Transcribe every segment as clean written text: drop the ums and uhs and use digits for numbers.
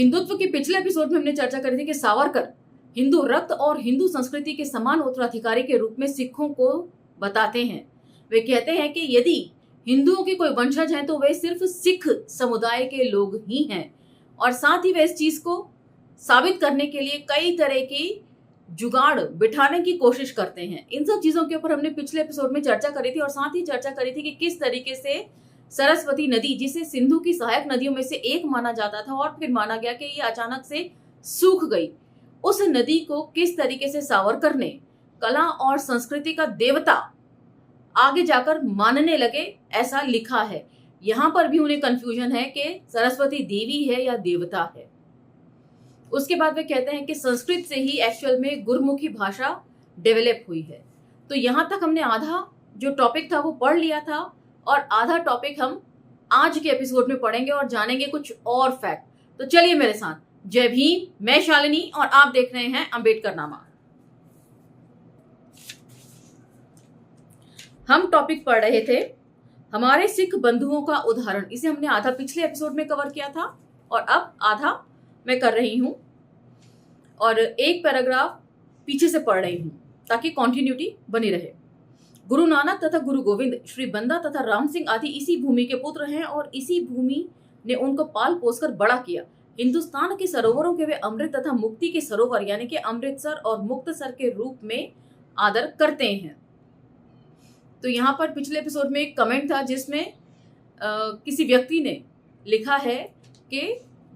हिंदुत्व के पिछले एपिसोड में हमने चर्चा करी थी कि सावरकर हिंदू रक्त और हिंदू संस्कृति के समान उत्तराधिकारी के रूप में सिखों को बताते हैं। वे कहते हैं कि यदि हिंदुओं के कोई वंशज हैं तो वे सिर्फ सिख समुदाय के लोग ही हैं, और साथ ही वे इस चीज को साबित करने के लिए कई तरह की जुगाड़ बिठाने की कोशिश करते हैं। इन सब चीजों के ऊपर हमने पिछले एपिसोड में चर्चा करी थी, और साथ ही चर्चा करी थी कि किस तरीके से सरस्वती नदी, जिसे सिंधु की सहायक नदियों में से एक माना जाता था और फिर माना गया कि ये अचानक से सूख गई, उस नदी को किस तरीके से सावरकर ने कला और संस्कृति का देवता आगे जाकर मानने लगे, ऐसा लिखा है। यहां पर भी उन्हें कंफ्यूजन है कि सरस्वती देवी है या देवता है। उसके बाद वे कहते हैं कि संस्कृत से ही एक्चुअल में गुरुमुखी भाषा डेवलप हुई है। तो यहां तक हमने आधा जो टॉपिक था वो पढ़ लिया था, और आधा टॉपिक हम आज के एपिसोड में पढ़ेंगे और जानेंगे कुछ और फैक्ट। तो चलिए मेरे साथ। जय भीम, मैं शालिनी और आप देख रहे हैं अंबेडकरनामा। हम टॉपिक पढ़ रहे थे हमारे सिख बंधुओं का उदाहरण। इसे हमने आधा पिछले एपिसोड में कवर किया था और अब आधा मैं कर रही हूं, और एक पैराग्राफ पीछे से पढ़ रही हूं ताकि कॉन्टिन्यूटी बनी रहे। गुरु नानक तथा गुरु गोविंद, श्री बंदा तथा राम सिंह आदि इसी भूमि के पुत्र हैं, और इसी भूमि ने उनको पाल पोसकर बड़ा किया। हिंदुस्तान के सरोवरों के वे अमृत तथा मुक्ति के सरोवर यानी कि अमृतसर और मुक्तसर के रूप में आदर करते हैं। तो यहाँ पर पिछले एपिसोड में एक कमेंट था जिसमें किसी व्यक्ति ने लिखा है कि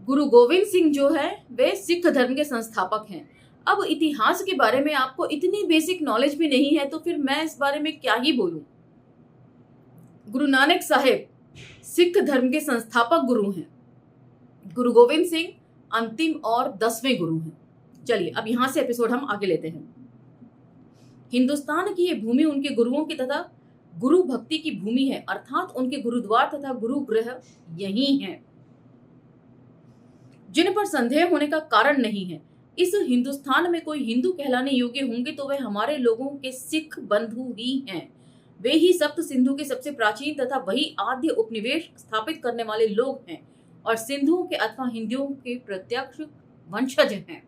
गुरु गोविंद सिंह जो है वे सिख धर्म के संस्थापक हैं। अब इतिहास के बारे में आपको इतनी बेसिक नॉलेज भी नहीं है तो फिर मैं इस बारे में क्या ही बोलूं। गुरु नानक साहेब सिख धर्म के संस्थापक गुरु हैं। गुरु गोविंद सिंह अंतिम और 10वें गुरु हैं। चलिए अब यहां से एपिसोड हम आगे लेते हैं। हिंदुस्तान की ये भूमि उनके गुरुओं की तथा गुरु भक्ति की भूमि है, अर्थात उनके गुरुद्वार तथा गुरु गृह यही हैं, जिन पर संदेह होने का कारण नहीं है। इस हिंदुस्तान में कोई हिंदू कहलाने योग्य होंगे तो वे हमारे लोगों के सिख बंधु ही हैं। वे ही सप्त सिंधु के सबसे प्राचीन तथा वही आद्य उपनिवेश स्थापित करने वाले लोग हैं, और सिंधुओं के अथवा हिंदुओं के प्रत्यक्ष वंशज हैं।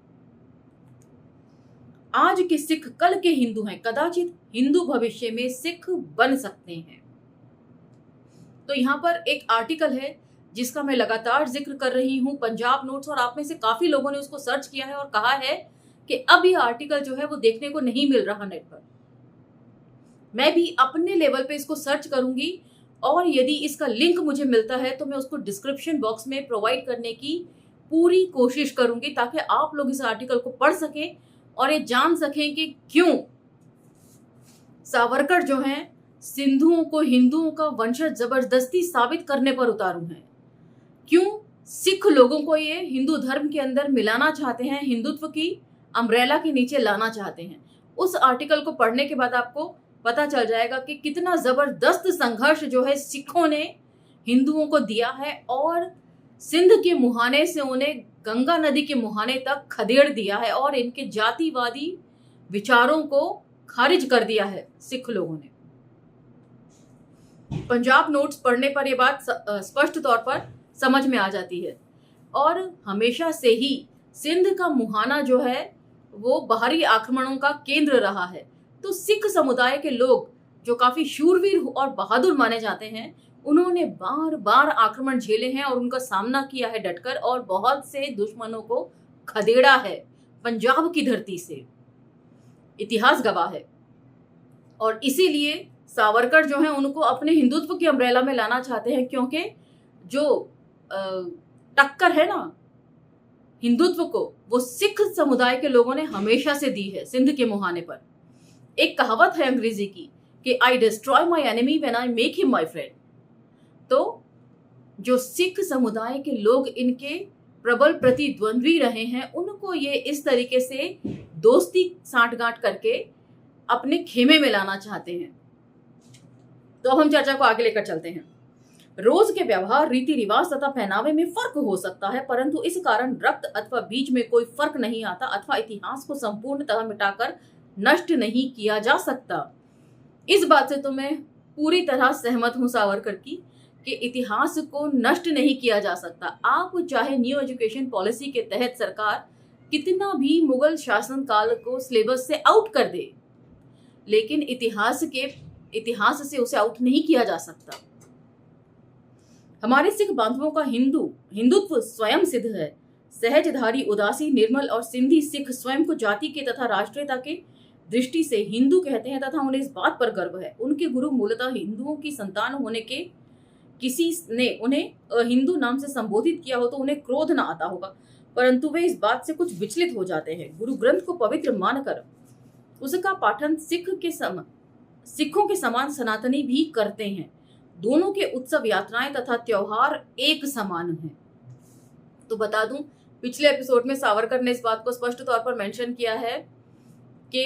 आज के सिख कल के हिंदू हैं, कदाचित हिंदू भविष्य में सिख बन सकते हैं। तो यहाँ पर एक आर्टिकल है जिसका मैं लगातार जिक्र कर रही हूँ, पंजाब नोट्स, और आप में से काफी लोगों ने उसको सर्च किया है और कहा है कि अब ये आर्टिकल जो है वो देखने को नहीं मिल रहा नेट पर। मैं भी अपने लेवल पे इसको सर्च करूंगी, और यदि इसका लिंक मुझे मिलता है तो मैं उसको डिस्क्रिप्शन बॉक्स में प्रोवाइड करने की पूरी कोशिश करूंगी, ताकि आप लोग इस आर्टिकल को पढ़ सकें और ये जान सकें कि क्यों सावरकर जो हैं सिंधुओं को हिंदुओं का वंशज जबरदस्ती साबित करने पर उतारू हैं। क्यों सिख लोगों को ये हिंदू धर्म के अंदर मिलाना चाहते हैं, हिंदुत्व की अम्ब्रेला के नीचे लाना चाहते हैं। उस आर्टिकल को पढ़ने के बाद आपको पता चल जाएगा कि कितना जबरदस्त संघर्ष जो है सिखों ने हिंदुओं को दिया है, और सिंध के मुहाने से उन्हें गंगा नदी के मुहाने तक खदेड़ दिया है, और इनके जातिवादी विचारों को खारिज कर दिया है सिख लोगों ने। पंजाब नोट्स पढ़ने पर यह बात स्पष्ट तौर पर समझ में आ जाती है। और हमेशा से ही सिंध का मुहाना जो है वो बाहरी आक्रमणों का केंद्र रहा है। तो सिख समुदाय के लोग जो काफी शूरवीर और बहादुर माने जाते हैं, उन्होंने बार बार आक्रमण झेले हैं और उनका सामना किया है डटकर, और बहुत से दुश्मनों को खदेड़ा है पंजाब की धरती से। इतिहास गवाह है। और इसीलिए सावरकर जो है उनको अपने हिंदुत्व की अम्ब्रेला में लाना चाहते हैं, क्योंकि जो टक्कर है ना हिंदुत्व को, वो सिख समुदाय के लोगों ने हमेशा से दी है सिंध के मुहाने पर। एक कहावत है अंग्रेजी की कि आई destroy my enemy when I make him my friend. तो जो सिख समुदाय के लोग इनके प्रबल प्रतिद्वंद्वी रहे हैं, उनको ये इस तरीके से दोस्ती साठगांठ करके अपने खेमे में लाना चाहते हैं। तो अब हम चर्चा को आगे लेकर चलते हैं। रोज के व्यवहार, रीति रिवाज तथा पहनावे में फर्क हो सकता है, परंतु इस कारण रक्त अथवा बीज में कोई फर्क नहीं आता, अथवा इतिहास को संपूर्णतः मिटाकर नष्ट नहीं किया जा सकता। इस बात से तो मैं पूरी तरह सहमत हूं सावरकर की कि इतिहास को नष्ट नहीं किया जा सकता। आप चाहे न्यू एजुकेशन पॉलिसी के तहत सरकार कितना भी मुगल शासन काल को सिलेबस से आउट कर दे, लेकिन इतिहास से उसे आउट नहीं किया जा सकता। हमारे सिख बांधवों का हिंदुत्व स्वयं सिद्ध है। सहजधारी, उदासी, निर्मल और सिंधी सिख स्वयं को जाति के तथा राष्ट्रीयता के दृष्टि से हिंदू कहते हैं तथा उन्हें इस बात पर गर्व है। उनके गुरु मूलतः हिंदुओं की संतान होने के किसी ने उन्हें हिंदू नाम से संबोधित किया हो तो उन्हें क्रोध न आता होगा, परंतु वे इस बात से कुछ विचलित हो जाते हैं। गुरु ग्रंथ को पवित्र मानकर उसका पाठन सिखों के समान सनातनी भी करते हैं। दोनों के उत्सव, यात्राएं तथा त्योहार एक समान हैं। तो बता दूं, पिछले एपिसोड में सावरकर ने इस बात को स्पष्ट तौर पर मेंशन किया है कि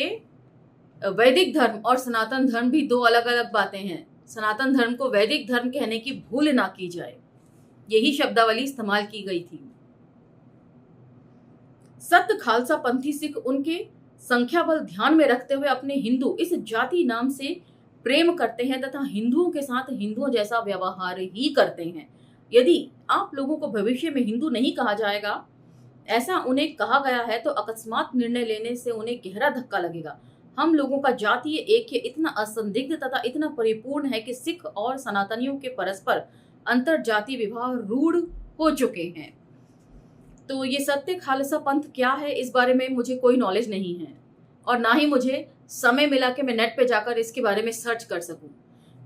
वैदिक धर्म और सनातन धर्म भी दो अलग अलग बातें हैं। सनातन धर्म को वैदिक धर्म कहने की भूल ना की जाए, यही शब्दावली इस्तेमाल की गई थी। सत खालसा पंथी सिख उनके संख्या बल ध्यान में रखते हुए अपने हिंदू इस जाति नाम से प्रेम करते हैं तथा हिंदुओं के साथ हिंदुओं जैसा व्यवहार ही करते हैं। यदि आप लोगों को भविष्य में हिंदू नहीं कहा जाएगा, ऐसा उन्हें कहा गया है, तो अकस्मात निर्णय लेने से उन्हें गहरा धक्का लगेगा। हम लोगों का जातीय ऐक्य इतना असंदिग्ध तथा इतना परिपूर्ण है कि सिख और सनातनियों के परस्पर अंतर जाति विवाह रूढ़ हो चुके हैं। तो ये सत्य खालसा पंथ क्या है, इस बारे में मुझे कोई नॉलेज नहीं है और ना ही मुझे समय मिला कि मैं नेट पे जाकर इसके बारे में सर्च कर सकूं।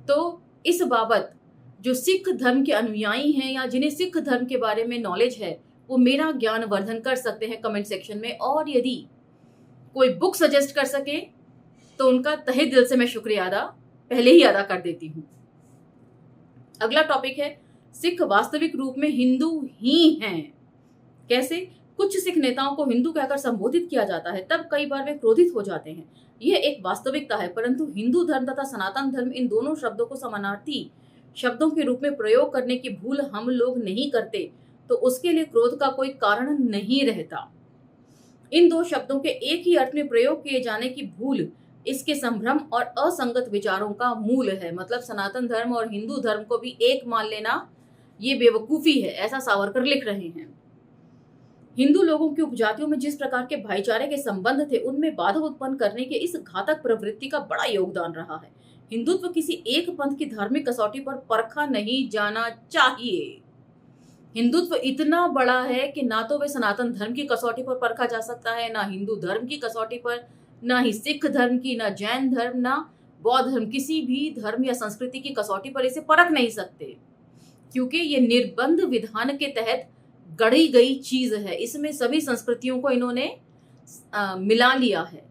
तो इस बाबत जो सिख धर्म के अनुयायी हैं या जिन्हें सिख धर्म के बारे में नॉलेज है, वो मेरा ज्ञान वर्धन कर सकते हैं कमेंट सेक्शन में। और यदि कोई बुक सजेस्ट कर सके तो उनका तहे दिल से मैं शुक्रिया पहले ही अदा कर देती हूँ। अगला टॉपिक है, सिख वास्तविक रूप में हिंदू ही हैं। कैसे? कुछ सिख नेताओं को हिंदू कहकर संबोधित किया जाता है, तब कई बार वे क्रोधित हो जाते हैं। यह एक वास्तविकता है, परंतु हिंदू धर्म तथा सनातन धर्म इन दोनों शब्दों को समानार्थी शब्दों के रूप में प्रयोग करने की भूल हम लोग नहीं करते, तो उसके लिए क्रोध का कोई कारण नहीं रहता। इन दो शब्दों के एक ही अर्थ में प्रयोग किए जाने की भूल इसके संभ्रम और असंगत विचारों का मूल है। मतलब सनातन धर्म और हिंदू धर्म को भी एक मान लेना ये बेवकूफी है, ऐसा सावरकर लिख रहे हैं। हिंदू लोगों की उपजातियों में जिस प्रकार के भाईचारे के संबंध थे, उनमें बाधा उत्पन्न करने के इस घातक प्रवृत्ति का बड़ा योगदान रहा है। हिंदुत्व किसी एक पंथ की धार्मिक कसौटी पर परखा नहीं जाना चाहिए। हिंदुत्व इतना बड़ा है कि ना तो वे सनातन धर्म की कसौटी पर परखा जा सकता है, ना हिंदू धर्म की कसौटी पर, ना ही सिख धर्म की, ना जैन धर्म, ना बौद्ध धर्म, किसी भी धर्म या संस्कृति की कसौटी पर इसे परख नहीं सकते, क्योंकि ये निर्बंध विधान के तहत गढ़ी गई चीज है। इसमें सभी संस्कृतियों को इन्होंने मिला लिया है।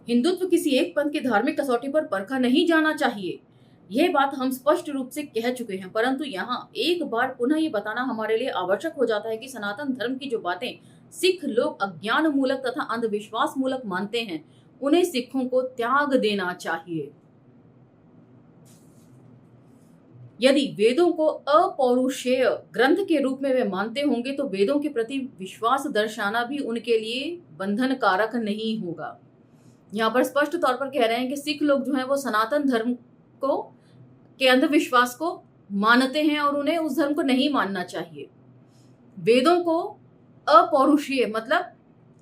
हिंदुत्व किसी एक पंथ की धार्मिक कसौटी पर परखा नहीं जाना चाहिए, यह बात हम स्पष्ट रूप से कह चुके हैं, परंतु यहाँ एक बार पुनः ये बताना हमारे लिए आवश्यक हो जाता है कि सनातन धर्म की जो बातें सिख लोग अज्ञान मूलक तथा अंधविश्वास मूलक मानते हैं, उन्हें सिखों को त्याग देना चाहिए। यदि वेदों को अपौरुषेय ग्रंथ के रूप में वे मानते होंगे, तो वेदों के प्रति विश्वास दर्शाना भी उनके लिए बंधन कारक नहीं होगा। यहाँ पर स्पष्ट तौर पर कह रहे हैं कि सिख लोग जो है वो सनातन धर्म को के अंधविश्वास को मानते हैं और उन्हें उस धर्म को नहीं मानना चाहिए। वेदों को अपौरुषीय, मतलब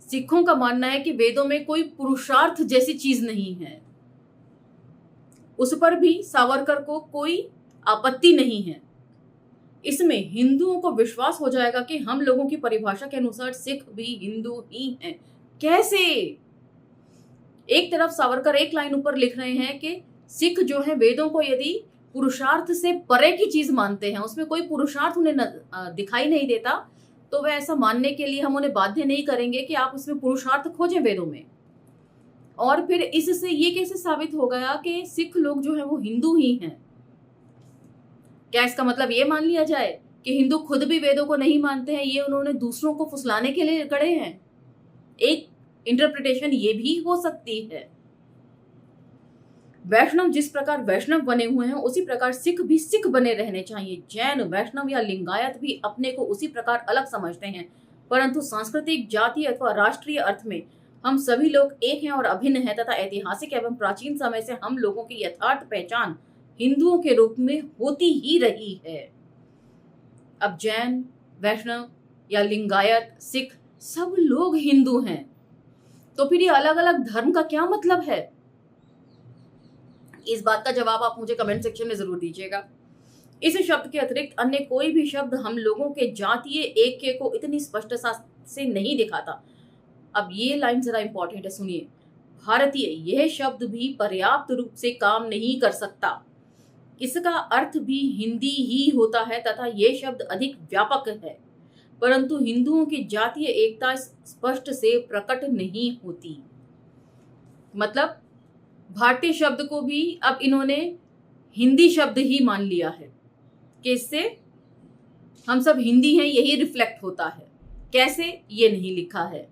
सिखों का मानना है कि वेदों में कोई पुरुषार्थ जैसी चीज नहीं है, उस पर भी सावरकर को कोई आपत्ति नहीं है। इसमें हिंदुओं को विश्वास हो जाएगा कि हम लोगों की परिभाषा के अनुसार सिख भी हिंदू ही हैं। कैसे? एक तरफ सावरकर एक लाइन ऊपर लिख रहे हैं कि सिख जो है वेदों को यदि पुरुषार्थ से परे की चीज मानते हैं, उसमें कोई पुरुषार्थ उन्हें दिखाई नहीं देता, तो वह ऐसा मानने के लिए हम उन्हें बाध्य नहीं करेंगे कि आप उसमें पुरुषार्थ खोजें वेदों में। और फिर इससे ये कैसे साबित हो गया कि सिख लोग जो है वो हिंदू ही हैं? क्या इसका मतलब ये मान लिया जाए कि हिंदू खुद भी वेदों को नहीं मानते हैं, ये उन्होंने दूसरों को फुसलाने के लिए गढ़े हैं? एक इंटरप्रिटेशन ये भी हो सकती है। वैष्णव जिस प्रकार वैष्णव बने हुए हैं, उसी प्रकार सिख भी सिख बने रहने चाहिए। जैन, वैष्णव या लिंगायत भी अपने को उसी प्रकार अलग समझते हैं, परंतु सांस्कृतिक, जातीय अथवा राष्ट्रीय अर्थ में हम सभी लोग एक हैं और अभिन्न हैं तथा ऐतिहासिक एवं प्राचीन समय से हम लोगों की यथार्थ पहचान हिंदुओं के रूप में होती ही रही है। अब जैन, वैष्णव या लिंगायत, सिख सब लोग हिंदू हैं, तो फिर ये अलग अलग धर्म का क्या मतलब है? इस बात का जवाब आप मुझे कमेंट सेक्शन में जरूर दीजिएगा। इस शब्द के अतिरिक्त अन्य कोई भी शब्द हम लोगों के जातीय ऐक्य को इतनी स्पष्टता से नहीं दिखाता। अब ये लाइन जरा इंपॉर्टेंट है, सुनिए। भारतीय यह शब्द भी पर्याप्त रूप से काम नहीं कर सकता। इसका अर्थ भी हिंदी ही होता है तथा यह शब्द अधिक व्यापक है, परंतु हिंदुओं की जातीय एकता स्पष्ट से प्रकट नहीं होती। मतलब भारतीय शब्द को भी अब इन्होंने हिंदी शब्द ही मान लिया है कि इससे हम सब हिंदी हैं, यही रिफ्लेक्ट होता है। कैसे, ये नहीं लिखा है,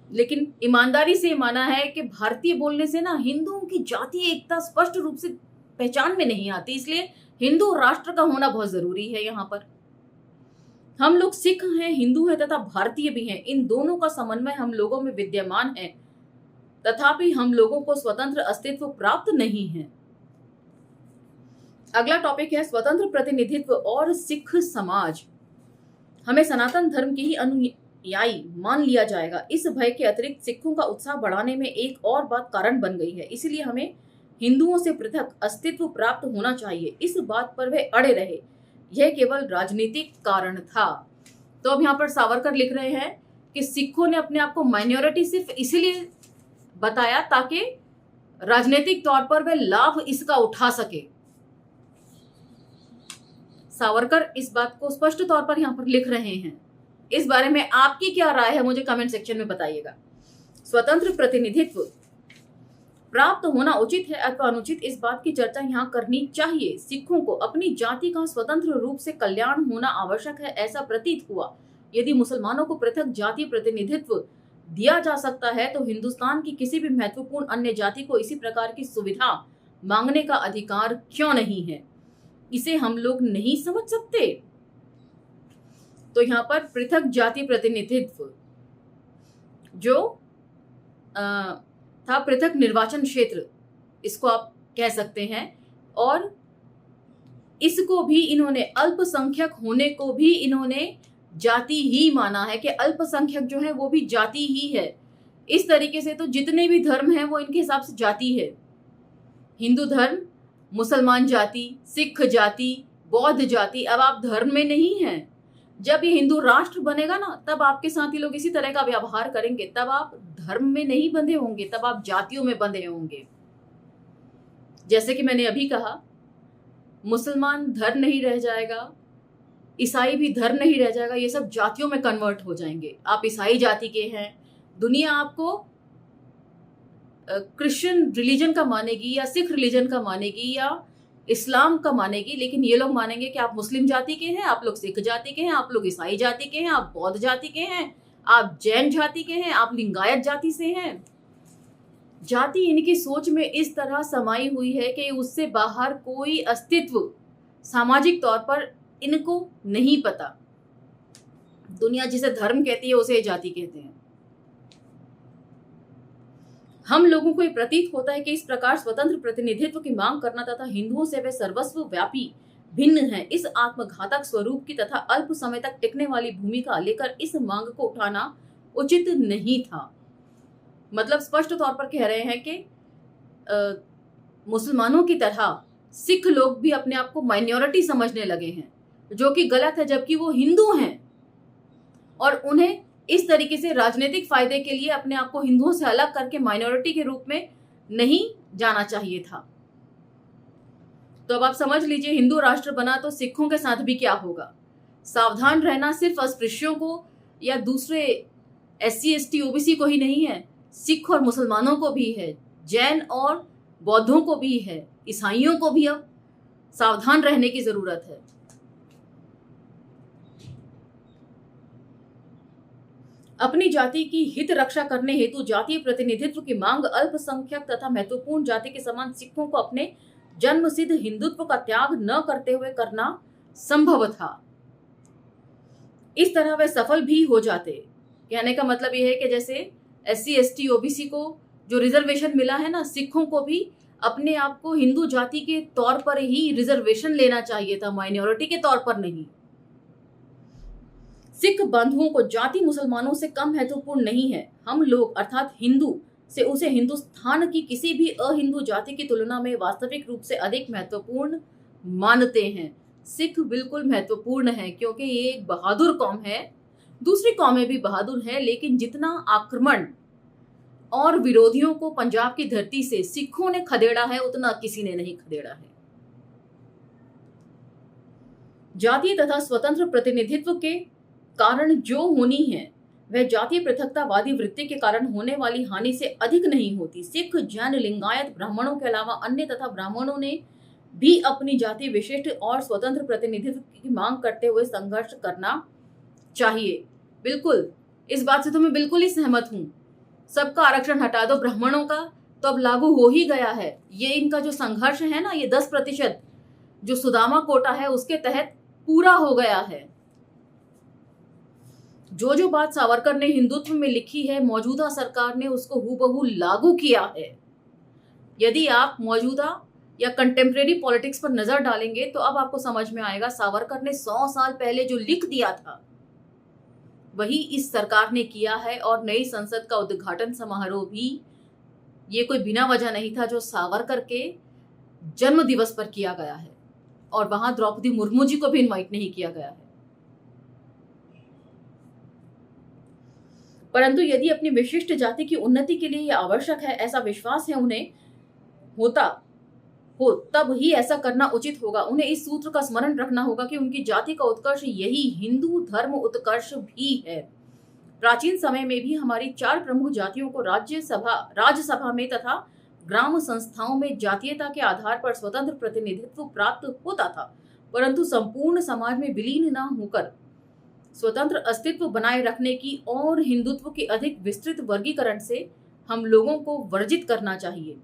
लेकिन ईमानदारी से माना है कि भारतीय बोलने से ना हिंदुओं की जातीय एकता स्पष्ट रूप से पहचान में नहीं आती, इसलिए हिंदू राष्ट्र का होना बहुत जरूरी है। यहाँ पर हम लोग सिख हैं, हिंदू हैं तथा भारतीय भी हैं। इन दोनों का समन्वय हम लोगों में विद्यमान है, तथापि हम लोगों को स्वतंत्र अस्तित्व प्राप्त नहीं है। अगला टॉपिक है स्वतंत्र प्रतिनिधित्व और सिख समाज। हमें सनातन धर्म की ही अनुयायी मान लिया जाएगा। इस भय के अतिरिक्त सिखों का उत्साह बढ़ाने में एक और बात कारण बन गई है, इसलिए हमें हिंदुओं से पृथक अस्तित्व प्राप्त होना चाहिए। इस बात पर वे अड़े रहे, यह केवल राजनीतिक कारण था। तो अब यहाँ पर सावरकर लिख रहे हैं कि सिखों ने अपने आप को माइनॉरिटी सिर्फ इसीलिए बताया ताकि राजनीतिक तौर पर वे लाभ इसका उठा सके। सावरकर इस बात को स्पष्ट तौर पर यहाँ पर लिख रहे हैं। इस बारे में आपकी क्या राय है, मुझे कमेंट सेक्शन में बताइएगा। स्वतंत्र प्रतिनिधित्व प्राप्त होना उचित है अथवा अनुचित, इस बात की चर्चा यहाँ करनी चाहिए। सिखों को अपनी जाति का स्वतंत्र रूप से कल्याण होना आवश्यक है, ऐसा प्रतीत हुआ। यदि मुसलमानों को पृथक जातीय प्रतिनिधित्व दिया जा सकता है तो हिंदुस्तान की किसी भी महत्वपूर्ण अन्य जाति को इसी प्रकार की सुविधा मांगने का अधिकार क्यों नहीं है? इसे हम लोग नहीं समझ सकते? तो यहाँ पर पृथक जाति प्रतिनिधित्व जो था पृथक निर्वाचन क्षेत्र, इसको आप कह सकते हैं, और इसको भी इन्होंने अल्पसंख्यक होने को भी इन्होंने जाति ही माना है कि अल्पसंख्यक जो है वो भी जाति ही है। इस तरीके से तो जितने भी धर्म हैं वो इनके हिसाब से जाति है। हिंदू धर्म, मुसलमान जाति, सिख जाति, बौद्ध जाति। अब आप धर्म में नहीं हैं। जब ये हिंदू राष्ट्र बनेगा ना, तब आपके साथ ही लोग इसी तरह का व्यवहार करेंगे। तब आप धर्म में नहीं बंधे होंगे, तब आप जातियों में बंधे होंगे। जैसे कि मैंने अभी कहा, मुसलमान धर्म नहीं रह जाएगा, ईसाई भी धर्म नहीं रह जाएगा, ये सब जातियों में कन्वर्ट हो जाएंगे। आप ईसाई जाति के हैं, दुनिया आपको क्रिश्चियन रिलीजन का मानेगी या सिख रिलीजन का मानेगी या इस्लाम का मानेगी, लेकिन ये लोग मानेंगे कि आप मुस्लिम जाति के हैं, आप लोग सिख जाति के हैं, आप लोग ईसाई जाति के हैं, आप बौद्ध जाति के हैं, आप जैन जाति के हैं, आप लिंगायत जाति से हैं। जाति इनकी सोच में इस तरह समाई हुई है कि उससे बाहर कोई अस्तित्व सामाजिक तौर पर इनको नहीं पता। दुनिया जिसे धर्म कहती है उसे जाति कहते हैं। हम लोगों को ये प्रतीत होता है कि इस प्रकार स्वतंत्र प्रतिनिधित्व की मांग करना तथा हिंदुओं से वे सर्वस्व व्यापी भिन्न है, इस आत्मघातक स्वरूप की तथा अल्प समय तक टिकने वाली भूमिका लेकर इस मांग को उठाना उचित नहीं था। मतलब स्पष्ट तौर पर कह रहे हैं कि मुसलमानों की तरह सिख लोग भी अपने आप को माइनॉरिटी समझने लगे हैं, जो कि गलत है, जबकि वो हिंदू हैं और उन्हें इस तरीके से राजनीतिक फायदे के लिए अपने आप को हिंदुओं से अलग करके माइनॉरिटी के रूप में नहीं जाना चाहिए था। तो अब आप समझ लीजिए, हिंदू राष्ट्र बना तो सिखों के साथ भी क्या होगा। सावधान रहना सिर्फ अस्पृश्यों को या दूसरे SC ST OBC को ही नहीं है, सिख और मुसलमानों को भी है, जैन और बौद्धों को भी है, ईसाइयों को भी अब सावधान रहने की जरूरत है। अपनी जाति की हित रक्षा करने हेतु जातीय प्रतिनिधित्व की मांग अल्पसंख्यक तथा महत्वपूर्ण जाति के समान सिखों को अपने जन्मसिद्ध हिंदुत्व का त्याग न करते हुए करना संभव था। इस तरह वे सफल भी हो जाते। कहने का मतलब यह है कि जैसे SC ST OBC को जो रिजर्वेशन मिला है ना, सिखों को भी अपने आप को हिंदू जाति के तौर पर ही रिजर्वेशन लेना चाहिए था, माइनॉरिटी के तौर पर नहीं। सिख बंधुओं को जाति मुसलमानों से कम महत्वपूर्ण नहीं है। हम लोग अर्थात हिंदू से उसे हिंदुस्तान की किसी भी अहिंदू जाति की तुलना में वास्तविक रूप से अधिक महत्वपूर्ण मानते हैं। सिख बिल्कुल महत्वपूर्ण है क्योंकि ये एक बहादुर कौम है। दूसरी कौमें भी बहादुर है, लेकिन जितना आक्रमण और विरोधियों को पंजाब की धरती से सिखों ने खदेड़ा है, उतना किसी ने नहीं खदेड़ा है। जातीय तथा स्वतंत्र प्रतिनिधित्व के कारण जो होनी है वह जातीय पृथकतावादी वृत्ति के कारण होने वाली हानि से अधिक नहीं होती। सिख, जैन, लिंगायत, ब्राह्मणों के अलावा अन्य तथा ब्राह्मणों ने भी अपनी जाति विशिष्ट और स्वतंत्र प्रतिनिधित्व की मांग करते हुए संघर्ष करना चाहिए। बिल्कुल, इस बात से तो मैं बिल्कुल ही सहमत हूँ। सबका आरक्षण हटा दो, ब्राह्मणों का तो अब लागू हो ही गया है। ये इनका जो संघर्ष है ना, ये 10% जो सुदामा कोटा है उसके तहत पूरा हो गया है। जो जो बात सावरकर ने हिंदुत्व में लिखी है, मौजूदा सरकार ने उसको हूबहू लागू किया है। यदि आप मौजूदा या कंटेम्प्रेरी पॉलिटिक्स पर नजर डालेंगे तो अब आपको समझ में आएगा सावरकर ने 100 साल पहले जो लिख दिया था वही इस सरकार ने किया है। और नई संसद का उद्घाटन समारोह भी ये कोई बिना वजह नहीं था जो सावरकर के जन्म दिवस पर किया गया है, और वहां द्रौपदी मुर्मू जी को भी इनवाइट नहीं किया गया है। परंतु यदि अपनी विशिष्ट जाति की उन्नति के लिए यह आवश्यक है, ऐसा विश्वास है उन्हें तब ही ऐसा करना उचित होगा। उन्हें इस सूत्र का स्मरण रखना होगा कि उनकी जाति का उत्कर्ष यही हिंदू धर्म उत्कर्ष भी है। प्राचीन समय में भी हमारी 4 प्रमुख जातियों को राज्यसभा में तथा ग्राम संस्थाओं में जातीयता के आधार पर स्वतंत्र प्रतिनिधित्व प्राप्त होता था, परंतु संपूर्ण समाज में विलीन न होकर स्वतंत्र अस्तित्व बनाए रखने की और हिंदुत्व के अधिक विस्तृत वर्गीकरण से हम लोगों को वर्जित करना चाहिए।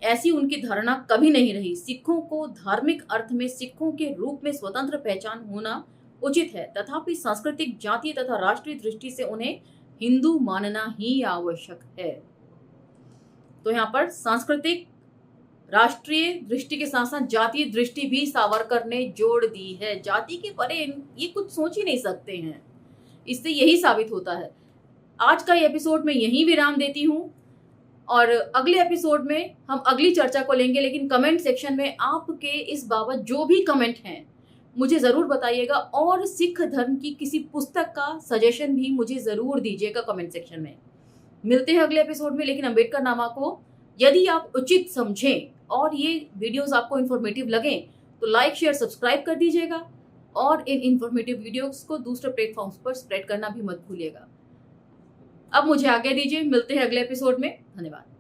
ऐसी उनकी धारणा कभी नहीं रही। सिखों को धार्मिक अर्थ में सिखों के रूप में स्वतंत्र पहचान होना उचित है, तथापि सांस्कृतिक, जातीय तथा राष्ट्रीय दृष्टि से उन्हें हिंदू मानना ही आवश्यक है। तो यहाँ पर सांस्कृतिक, राष्ट्रीय दृष्टि के साथ साथ जातीय दृष्टि भी सावरकर ने जोड़ दी है। जाति के परे ये कुछ सोच ही नहीं सकते हैं। इससे यही साबित होता है। आज का ये एपिसोड मैं यहीं विराम देती हूँ और अगले एपिसोड में हम अगली चर्चा को लेंगे। लेकिन कमेंट सेक्शन में आपके इस बाबत जो भी कमेंट हैं मुझे जरूर बताइएगा, और सिख धर्म की किसी पुस्तक का सजेशन भी मुझे जरूर दीजिएगा कमेंट सेक्शन में। मिलते हैं अगले एपिसोड में। लेकिन अम्बेडकर नामा को यदि आप उचित समझें और ये वीडियोस आपको इन्फॉर्मेटिव लगें तो लाइक, शेयर, सब्सक्राइब कर दीजिएगा, और इन इन्फॉर्मेटिव वीडियोस को दूसरे प्लेटफॉर्म्स पर स्प्रेड करना भी मत भूलिएगा। अब मुझे आज्ञा दीजिए, मिलते हैं अगले एपिसोड में। धन्यवाद।